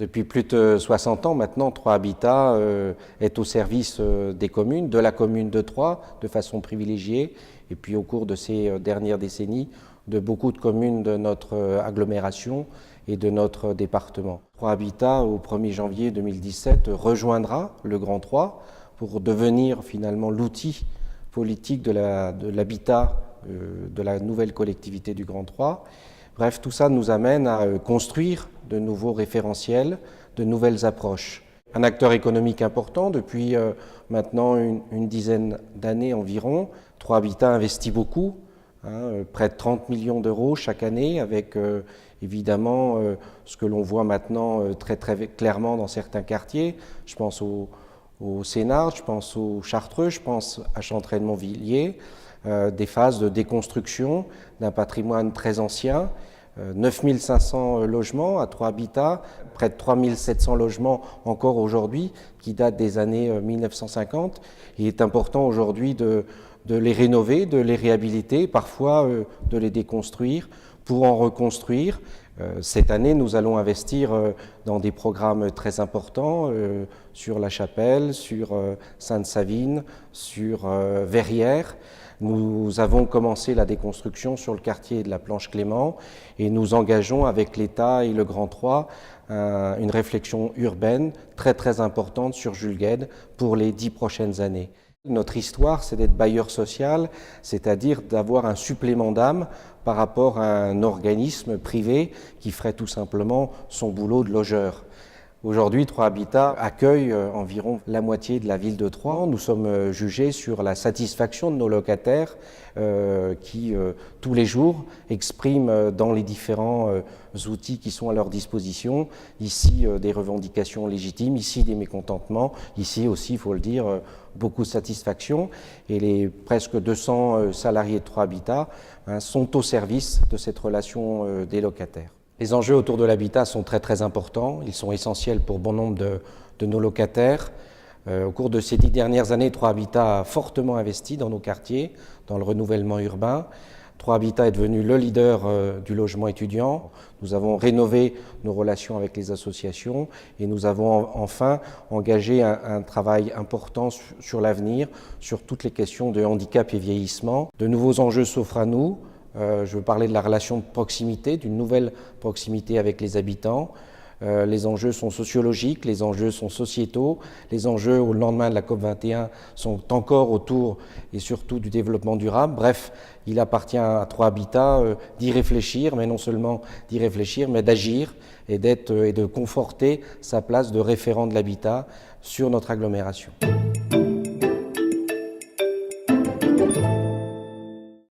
Depuis plus de 60 ans maintenant, Troyes Habitat est au service des communes, de la commune de Troyes, de façon privilégiée, et puis au cours de ces dernières décennies, de beaucoup de communes de notre agglomération et de notre département. Troyes Habitat, au 1er janvier 2017, rejoindra le Grand Troyes pour devenir finalement l'outil politique de l'habitat de la nouvelle collectivité du Grand Troyes. Bref, tout ça nous amène à construire de nouveaux référentiels, de nouvelles approches. Un acteur économique important depuis maintenant une dizaine d'années environ. Troyes Habitat investit beaucoup, près de 30 millions d'euros chaque année, avec évidemment ce que l'on voit maintenant très clairement dans certains quartiers. Je pense au Sénart, je pense au Chartreux, je pense à Chantraine-Montvilliers. Des phases de déconstruction d'un patrimoine très ancien, 9500 logements à Troyes Habitat, près de 3700 logements encore aujourd'hui qui datent des années 1950. Il est important aujourd'hui de les rénover, de les réhabiliter, parfois de les déconstruire pour en reconstruire. Cette année, nous allons investir dans des programmes très importants sur La Chapelle, sur Sainte-Savine, sur Verrières. Nous avons commencé la déconstruction sur le quartier de la Planche-Clément et nous engageons avec l'État et le Grand Troyes une réflexion urbaine très importante sur Jules Guesde pour les 10 prochaines années. Notre histoire, c'est d'être bailleur social, c'est-à-dire d'avoir un supplément d'âme par rapport à un organisme privé qui ferait tout simplement son boulot de logeur. Aujourd'hui, Troyes Habitat accueille environ la moitié de la ville de Troyes. Nous sommes jugés sur la satisfaction de nos locataires qui, tous les jours, expriment dans les différents outils qui sont à leur disposition, ici des revendications légitimes, ici des mécontentements, ici aussi, il faut le dire, beaucoup de satisfaction. Et les presque 200 salariés de Troyes Habitat sont au service de cette relation des locataires. Les enjeux autour de l'habitat sont très importants, ils sont essentiels pour bon nombre de nos locataires. Au cours de ces 10 dernières années, Troyes Habitat a fortement investi dans nos quartiers, dans le renouvellement urbain. Troyes Habitat est devenu le leader du logement étudiant. Nous avons rénové nos relations avec les associations et nous avons enfin engagé un travail important sur l'avenir, sur toutes les questions de handicap et vieillissement. De nouveaux enjeux s'offrent à nous. Je veux parler de la relation de proximité, d'une nouvelle proximité avec les habitants. Les enjeux sont sociologiques, les enjeux sont sociétaux, les enjeux au lendemain de la COP21 sont encore autour et surtout du développement durable. Bref, il appartient à Troyes Habitat d'y réfléchir, mais non seulement d'y réfléchir, mais d'agir et de conforter sa place de référent de l'habitat sur notre agglomération.